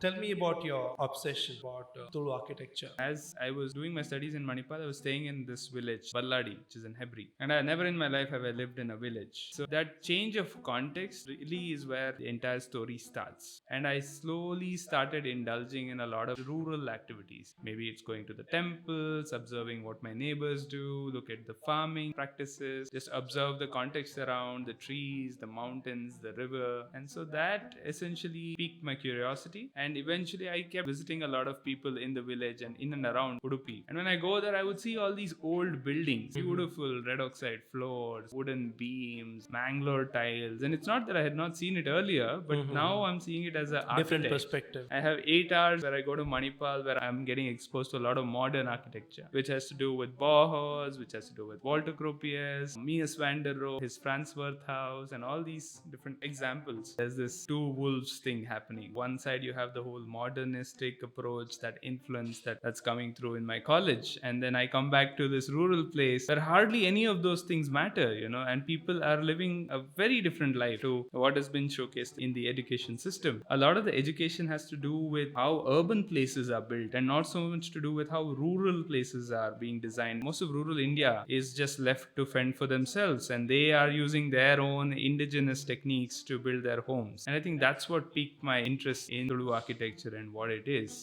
Tell me about your obsession about Tulu architecture. As I was doing my studies in Manipal, I was staying in this village, Balladi, which is in Hebri. And I never in my life have I lived in a village. So that change of context really is where the entire story starts. And I slowly started indulging in a lot of rural activities. Maybe it's going to the temples, observing what my neighbors do, look at the farming practices, just observe the context around the trees, the mountains, the river. And so that essentially piqued my curiosity. And eventually I kept visiting a lot of people in the village and in and around Udupi. And when I go there, I would see all these old buildings, beautiful red oxide floors, wooden beams, Mangalore tiles. And it's not that I had not seen it earlier, but now I'm seeing it as an Different architect. perspective. I have 8 hours where I go to Manipal, where I'm getting exposed to a lot of modern architecture, which has to do with Bauhaus, which has to do with Walter Gropius, Mies van der Rohe, his Franz Werth House, and all these different examples. There's this two wolves thing happening. One side you have the whole modernistic approach, that influence that's coming through in my college, and then I come back to this rural place where hardly any of those things matter, and people are living a very different life to what has been showcased in the education system. A lot of the education has to do with how urban places are built and not so much to do with how rural places are being designed. Most of rural India is just left to fend for themselves, and they are using their own indigenous techniques to build their homes. And I think that's what piqued my interest in Tulu architecture and what it is.